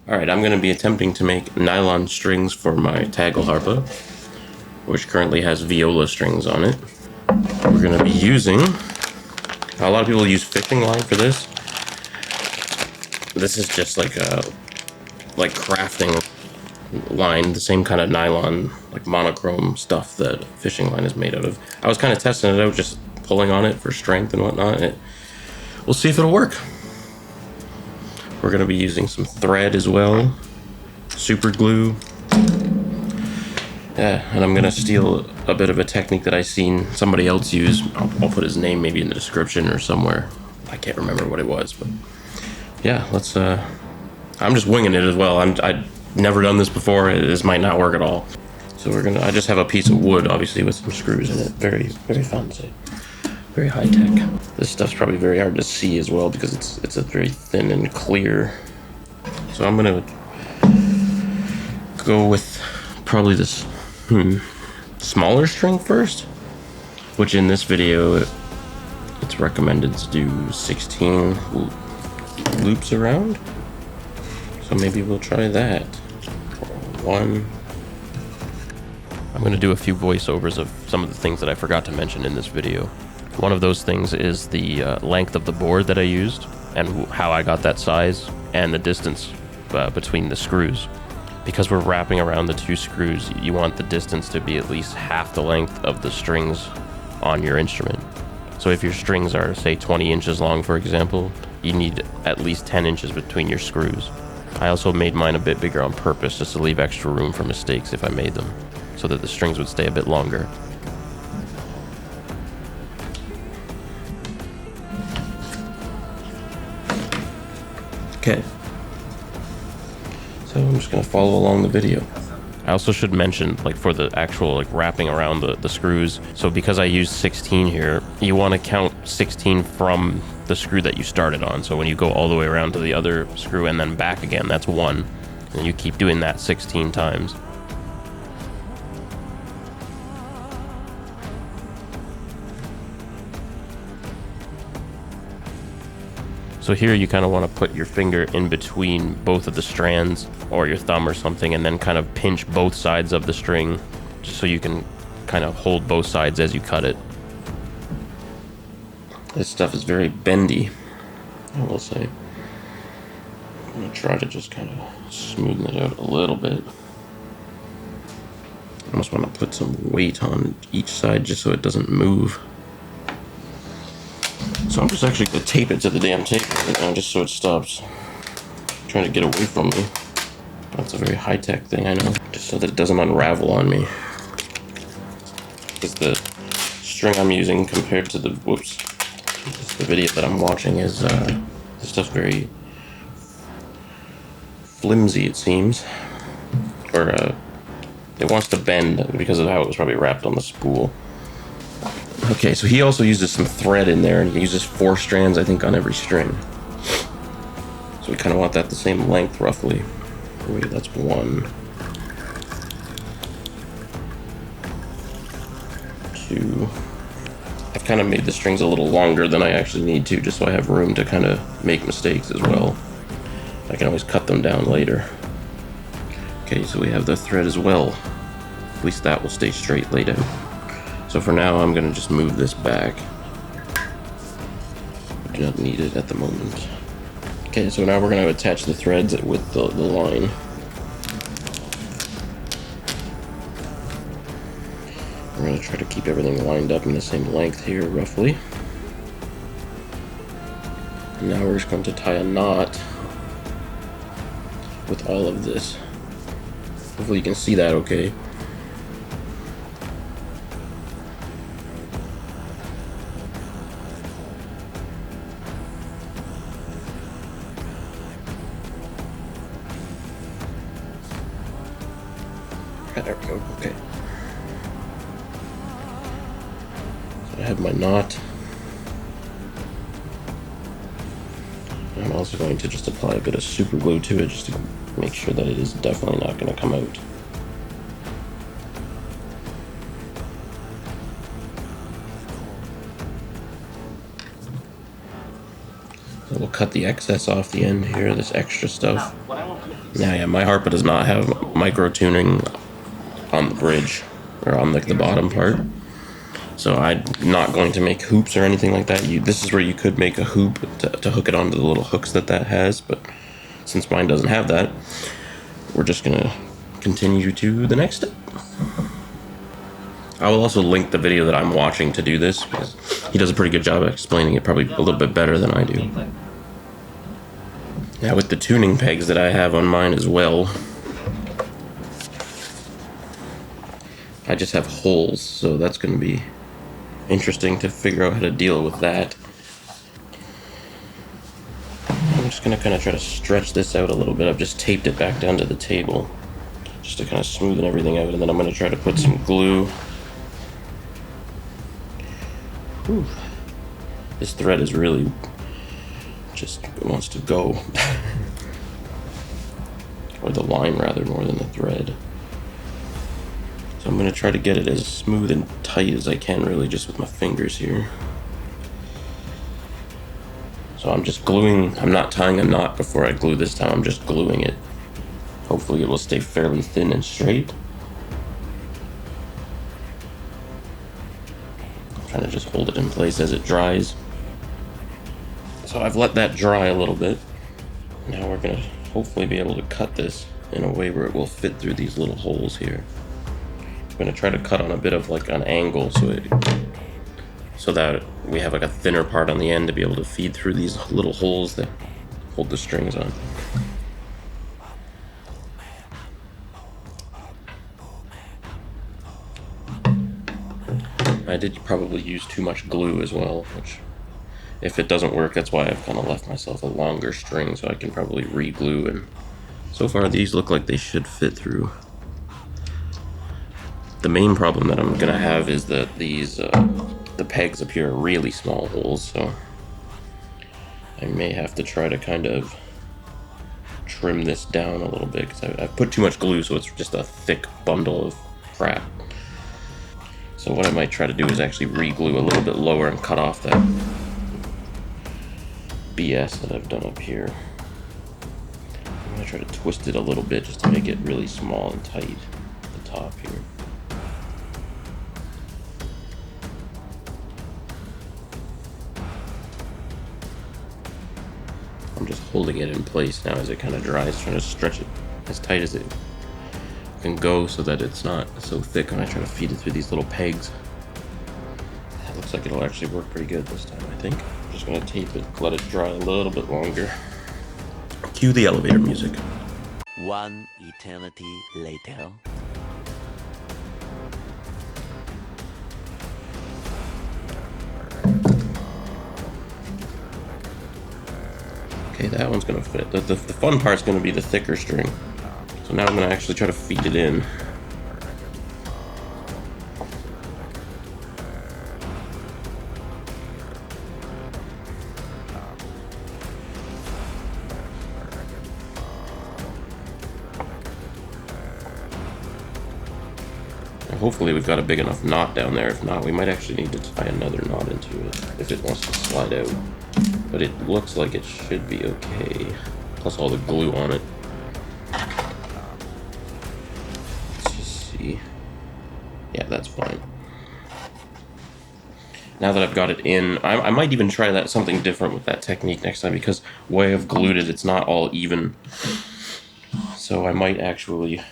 Alright, I'm going to be attempting to make nylon strings for my Tagelharpa, which currently has viola strings on it. We're going to be using, a lot of people use fishing line for this. This is just like a crafting line, the same kind of nylon, like monochrome stuff that fishing line is made out of. I was kind of testing it out, just pulling on it for strength and whatnot. We'll see if it'll work. We're going to be using some thread as well, super glue. Yeah, and I'm going to steal a bit of a technique that I seen somebody else use. I'll put his name maybe in the description or somewhere. I can't remember what it was, but yeah, let's, I'm just winging it as well. I've never done this before. This might not work at all. So I just have a piece of wood, obviously, with some screws in it. Very, very fancy. Very high tech. This stuff's probably very hard to see as well because it's a very thin and clear. So I'm gonna go with probably this smaller string first, which in this video it's recommended to do 16 loops around. So maybe we'll try that. One. I'm going to do a few voiceovers of some of the things that I forgot to mention in this video. One of those things is the length of the board that I used and how I got that size and the distance between the screws. Because we're wrapping around the two screws, you want the distance to be at least half the length of the strings on your instrument. So if your strings are, say, 20 inches long, for example, you need at least 10 inches between your screws. I also made mine a bit bigger on purpose just to leave extra room for mistakes if I made them, so that the strings would stay a bit longer. Okay. So I'm just gonna follow along the video. I also should mention, like, for the actual wrapping around the screws, so because I used 16 here, you want to count 16 from the screw that you started on. So when you go all the way around to the other screw and then back again, that's 1. And you keep doing that 16 times. So here you kind of want to put your finger in between both of the strands, or your thumb or something, and then kind of pinch both sides of the string just so you can kind of hold both sides as you cut it. This stuff is very bendy, I will say. I'm going to try to just kind of smoothen it out a little bit. I almost want to put some weight on each side just so it doesn't move. So I'm just actually going to tape it to the damn tape right now, just so it stops trying to get away from me. That's a very high-tech thing, I know. Just so that it doesn't unravel on me. Because the string I'm using compared to the video that I'm watching is, this stuff's very flimsy, it seems. Or, it wants to bend because of how it was probably wrapped on the spool. Okay, so he also uses some thread in there, and he uses 4 strands, I think, on every string. So we kind of want that the same length, roughly. Wait, that's 1, 2. I've kind of made the strings a little longer than I actually need to, just so I have room to kind of make mistakes as well. I can always cut them down later. Okay, so we have the thread as well. At least that will stay straight laid out. So for now, I'm going to just move this back. I do not need it at the moment. Okay, so now we're going to attach the threads with the line. We're going to try to keep everything lined up in the same length here, roughly. And now we're just going to tie a knot with all of this. Hopefully you can see that okay. There we go, okay. So I have my knot. I'm also going to just apply a bit of super glue to it just to make sure that it is definitely not going to come out. So we'll cut the excess off the end here, this extra stuff. Now, yeah, my Harpa does not have micro tuning on the bridge or on like the bottom part. So I'm not going to make hoops or anything like that. This is where you could make a hoop to hook it onto the little hooks that has, but since mine doesn't have that, we're just gonna continue to the next step. I will also link the video that I'm watching to do this, because he does a pretty good job at explaining it, probably a little bit better than I do. Now with the tuning pegs that I have on mine as well, I just have holes, so that's going to be interesting to figure out how to deal with that. I'm just going to kind of try to stretch this out a little bit. I've just taped it back down to the table just to kind of smoothen everything out, and then I'm going to try to put some glue. Whew. This thread is really just wants to go. Or the line rather, more than the thread. So I'm going to try to get it as smooth and tight as I can, really, just with my fingers here. So I'm just gluing, I'm not tying a knot before I glue this time, I'm just gluing it. Hopefully it will stay fairly thin and straight. I'm trying to just hold it in place as it dries. So I've let that dry a little bit. Now we're going to hopefully be able to cut this in a way where it will fit through these little holes here. I'm going to try to cut on a bit of like an angle so that we have like a thinner part on the end to be able to feed through these little holes that hold the strings on. I did probably use too much glue as well, which if it doesn't work, that's why I've kind of left myself a longer string so I can probably re-glue, and so far these look like they should fit through. The main problem that I'm gonna have is that these the pegs up here are really small holes, so I may have to try to kind of trim this down a little bit because I've put too much glue, so it's just a thick bundle of crap. So what I might try to do is actually re-glue a little bit lower and cut off that BS that I've done up here. I'm gonna try to twist it a little bit just to make it really small and tight at the top here. I'm just holding it in place now as it kind of dries, trying to stretch it as tight as it can go so that it's not so thick when I try to feed it through these little pegs. That looks like it'll actually work pretty good this time, I think. I'm just gonna tape it, let it dry a little bit longer. Cue the elevator music. One eternity later. Okay, that one's gonna fit. The fun part's gonna be the thicker string. So now I'm gonna actually try to feed it in. And hopefully we've got a big enough knot down there. If not, we might actually need to tie another knot into it if it wants to slide out. But it looks like it should be okay. Plus all the glue on it. Let's just see. Yeah, that's fine. Now that I've got it in, I might even try something different with that technique next time, because the way I've glued it, it's not all even. So I might actually,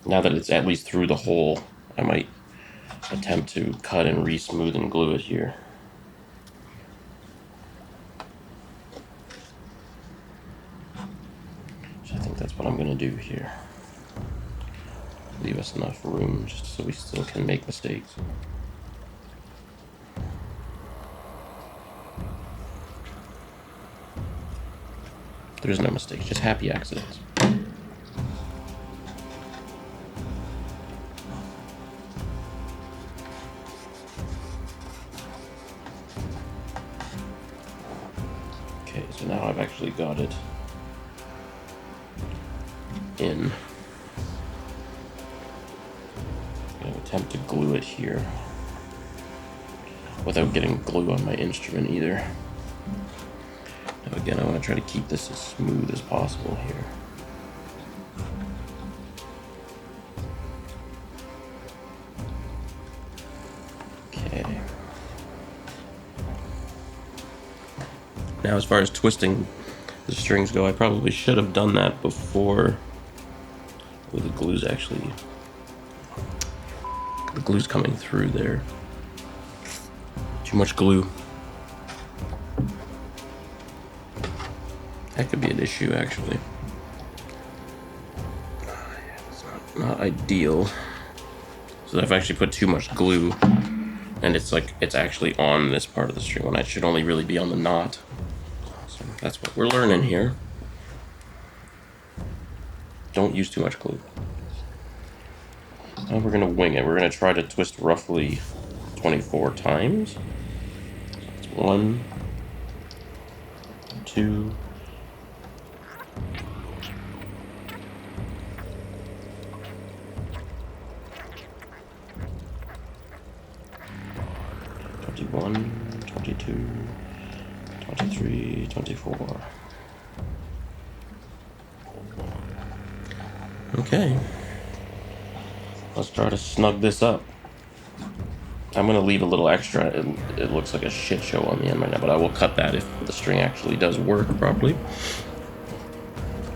now that it's at least through the hole, I might attempt to cut and re-smooth and glue it here. So I think that's what I'm going to do here. Leave us enough room just so we still can make mistakes. There's no mistakes, just happy accidents. Okay, so now I've actually got it in. I'm going to attempt to glue it here without getting glue on my instrument either. Now again, I want to try to keep this as smooth as possible here. Okay. Now as far as twisting the strings go, I probably should have done that before. Oh, the glue's coming through there. Too much glue. That could be an issue, actually. It's not ideal. So I've actually put too much glue, and it's actually on this part of the string when I should only really be on the knot. So that's what we're learning here. Don't use too much glue. Now we're gonna wing it. We're gonna try to twist roughly 24 times. So it's 1, 2, 21, 22, 23, 24. Okay. Let's try to snug this up. I'm going to leave a little extra. It looks like a shit show on the end right now, but I will cut that if the string actually does work properly.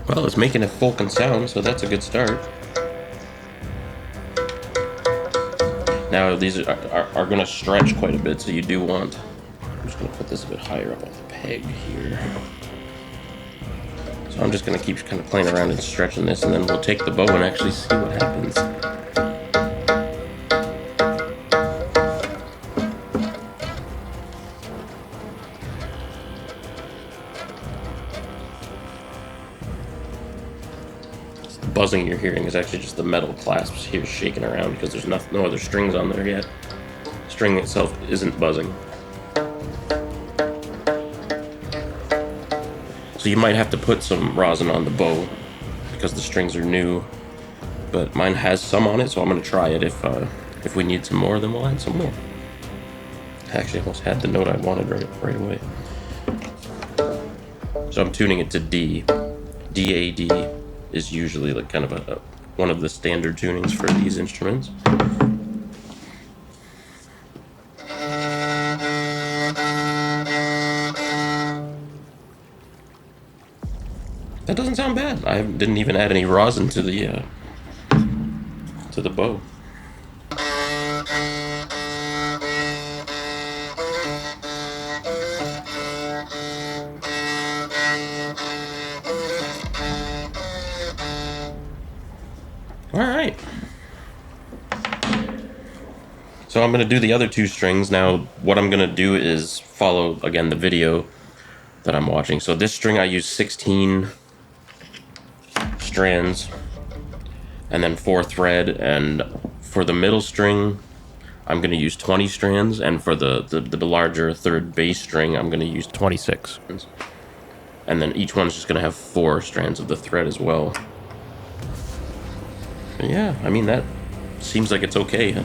Well, it's making a Fulkin sound, so that's a good start. Now, these are going to stretch quite a bit, so you do want... I'm just going to put this a bit higher up on the peg here. So I'm just going to keep kind of playing around and stretching this, and then we'll take the bow and actually see what happens. The buzzing you're hearing is actually just the metal clasps here shaking around because there's no other strings on there yet. The string itself isn't buzzing. So you might have to put some rosin on the bow because the strings are new, but mine has some on it, so I'm going to try it. If we need some more, then we'll add some more. I actually almost had the note I wanted right away. So I'm tuning it to D. D-A-D is usually like kind of one of the standard tunings for these instruments. That doesn't sound bad. I didn't even add any rosin to the bow. All right. So I'm going to do the other two strings. Now, what I'm going to do is follow, again, the video that I'm watching. So this string, I use 16 strands and then 4 thread, and for the middle string I'm going to use 20 strands, and for the larger third bass string I'm going to use 26, and then each one's just going to have 4 strands of the thread as well. But yeah, I mean, that seems like it's okay.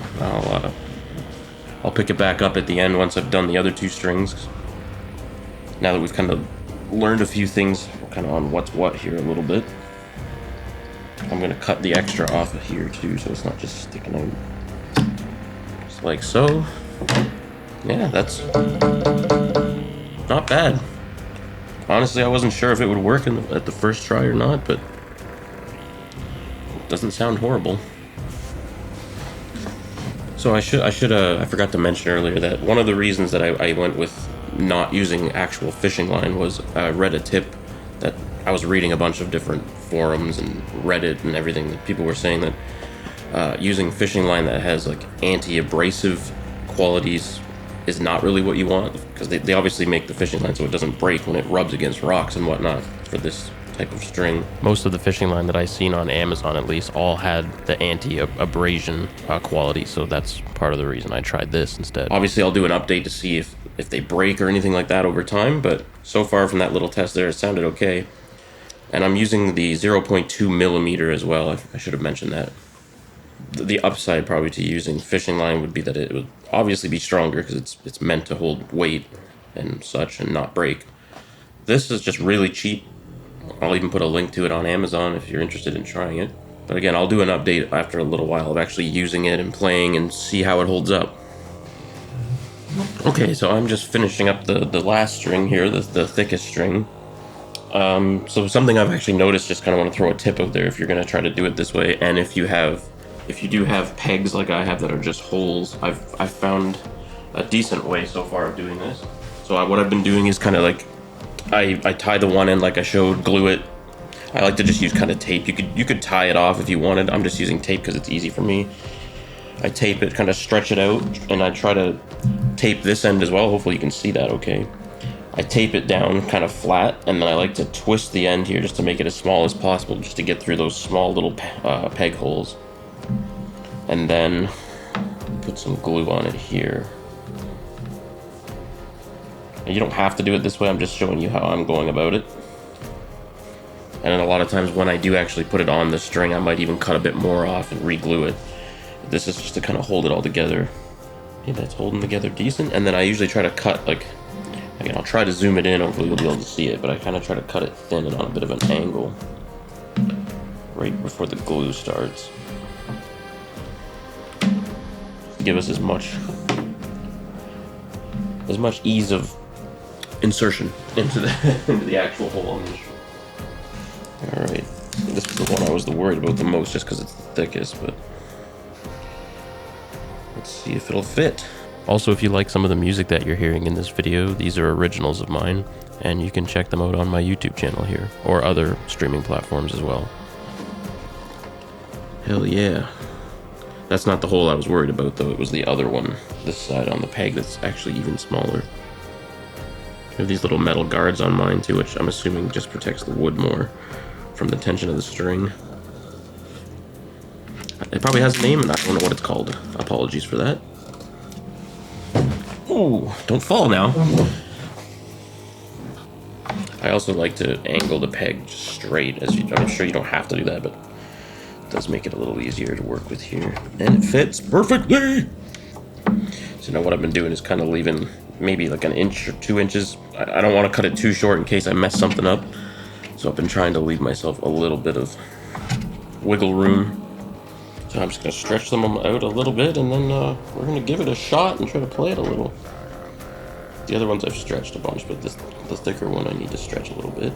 I'll pick it back up at the end once I've done the other 2 strings, now that we've kind of learned a few things kind of on what's what here a little bit. I'm going to cut the extra off of here too, so it's not just sticking out. Just like so. Yeah, that's not bad. Honestly, I wasn't sure if it would work at the first try or not, but it doesn't sound horrible. So I forgot to mention earlier that one of the reasons that I went with not using actual fishing line was I read a tip that I was reading a bunch of different forums and Reddit and everything that people were saying that using fishing line that has like anti-abrasive qualities is not really what you want, because they obviously make the fishing line so it doesn't break when it rubs against rocks and whatnot for this type of string. Most of the fishing line that I've seen on Amazon, at least, all had the anti-abrasion quality, so that's part of the reason I tried this instead. Obviously, I'll do an update to see if they break or anything like that over time, but so far from that little test there, it sounded okay. And I'm using the 0.2 millimeter as well. I should have mentioned that. The upside probably to using fishing line would be that it would obviously be stronger because it's meant to hold weight and such and not break. This is just really cheap. I'll even put a link to it on Amazon if you're interested in trying it. But again, I'll do an update after a little while of actually using it and playing and see how it holds up. Okay, so I'm just finishing up the last string here, the thickest string. So something I've actually noticed, just kind of want to throw a tip out there if you're going to try to do it this way, and if you do have pegs like I have that are just holes, I've found a decent way so far of doing this. So what I've been doing is kind of like, I tie the one end like I showed, glue it. I like to just use kind of tape. You could tie it off if you wanted. I'm just using tape because it's easy for me. I tape it, kind of stretch it out, and I try to tape this end as well. Hopefully you can see that okay. I tape it down kind of flat, and then I like to twist the end here just to make it as small as possible, just to get through those small little peg holes. And then put some glue on it here. And you don't have to do it this way, I'm just showing you how I'm going about it. And then a lot of times when I do actually put it on the string, I might even cut a bit more off and re-glue it. This is just to kind of hold it all together. Okay, that's holding together decent. And then I usually try to cut, like, again, I'll try to zoom it in, hopefully you'll be able to see it, but I kind of try to cut it thin and on a bit of an angle right before the glue starts. Give us as much ease of insertion into the actual hole on this. All right, this is the one I was worried about the most, just because it's the thickest, but let's see if it'll fit. Also, if you like some of the music that you're hearing in this video, these are originals of mine, and you can check them out on my YouTube channel here, or other streaming platforms as well. Hell yeah. That's not the hole I was worried about, though. It was the other one, this side on the peg, that's actually even smaller. I have these little metal guards on mine, too, which I'm assuming just protects the wood more from the tension of the string. It probably has a name, and I don't know what it's called. Apologies for that. Ooh, don't fall now. I also like to angle the peg just straight, I'm sure you don't have to do that, but it does make it a little easier to work with here. And it fits perfectly! So now what I've been doing is kind of leaving maybe like an inch or 2 inches. I don't want to cut it too short in case I mess something up. So I've been trying to leave myself a little bit of wiggle room. So I'm just going to stretch them out a little bit, and then we're going to give it a shot and try to play it a little. The other ones I've stretched a bunch, but the thicker one I need to stretch a little bit.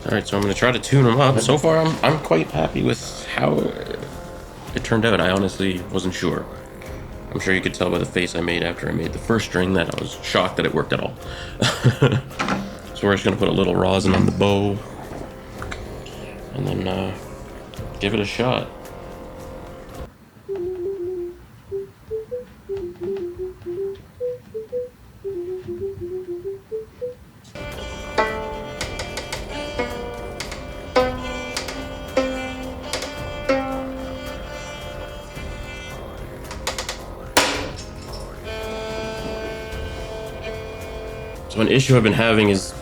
Alright, so I'm going to try to tune them up. So far I'm quite happy with how it turned out. I honestly wasn't sure. I'm sure you could tell by the face I made after I made the first string that I was shocked that it worked at all. So we're just going to put a little rosin on the bow, and then give it a shot. So an issue I've been having is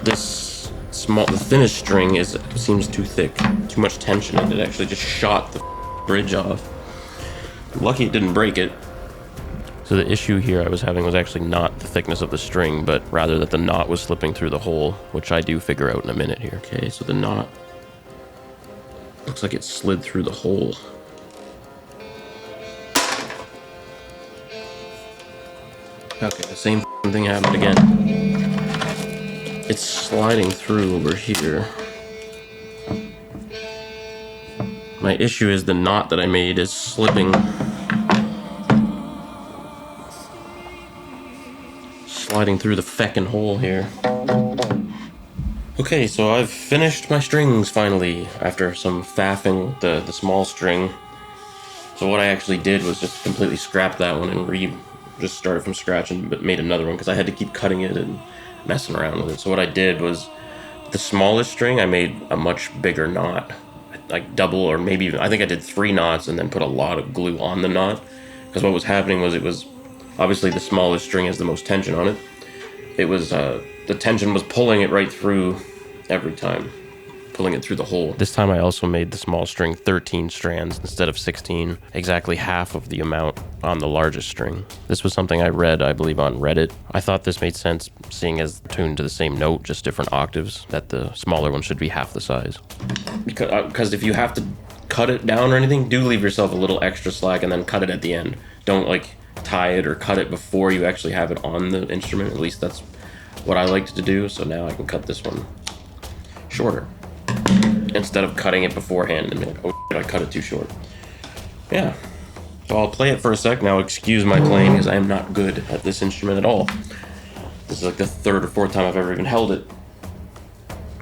this the thinnest string seems too thick, too much tension, and it actually just shot the bridge off. Lucky it didn't break it. So the issue here I was having was actually not the thickness of the string, but rather that the knot was slipping through the hole, which I do figure out in a minute here. Okay, so the knot looks like it slid through the hole. Okay, the same thing happened again. It's sliding through over here. My issue is the knot that I made is slipping. Sliding through the feckin' hole here. Okay, so I've finished my strings finally, after some faffing the small string. So what I actually did was just completely scrap that one and just started from scratch and made another one, because I had to keep cutting it and messing around with it. So what I did was, the smallest string I made a much bigger knot, like double, or maybe even, I think I did 3 knots and then put a lot of glue on the knot, because what was happening was, it was obviously the smallest string has the most tension on it. It was the tension was pulling it right through every time, pulling it through the hole. This time I also made the small string 13 strands instead of 16, exactly half of the amount on the largest string. This was something I read, I believe, on Reddit. I thought this made sense, seeing as tuned to the same note, just different octaves, that the smaller one should be half the size. Because if you have to cut it down or anything, do leave yourself a little extra slack and then cut it at the end. Don't like tie it or cut it before you actually have it on the instrument. At least that's what I like to do. So now I can cut this one shorter instead of cutting it beforehand and be like, oh shit, I cut it too short. Yeah. So I'll play it for a sec. Now excuse my playing because I am not good at this instrument at all. This is like the third or fourth time I've ever even held it.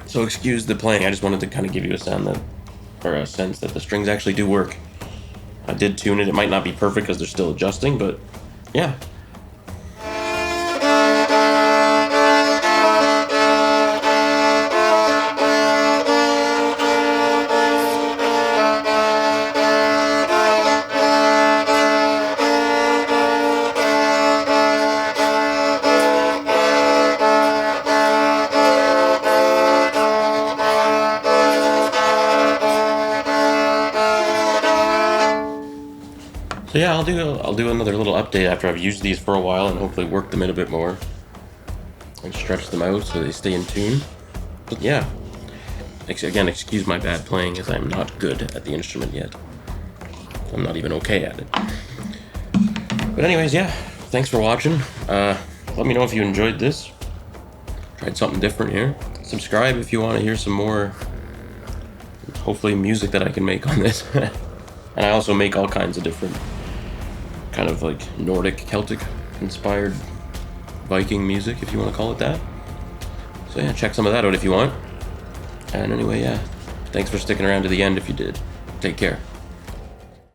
So excuse the playing. I just wanted to kind of give you a sound that, or a sense that the strings actually do work. I did tune it. It might not be perfect because they're still adjusting, but yeah. So yeah, I'll do another little update after I've used these for a while and hopefully work them in a bit more and stretch them out so they stay in tune. But yeah, again, excuse my bad playing as I'm not good at the instrument yet. I'm not even okay at it. But anyways, yeah, thanks for watching. Let me know if you enjoyed this. Tried something different here. Subscribe if you want to hear some more, hopefully, music that I can make on this. And I also make all kinds of different kind of like Nordic, Celtic inspired Viking music, if you want to call it that. So yeah, check some of that out if you want. And anyway, yeah, thanks for sticking around to the end if you did. Take care.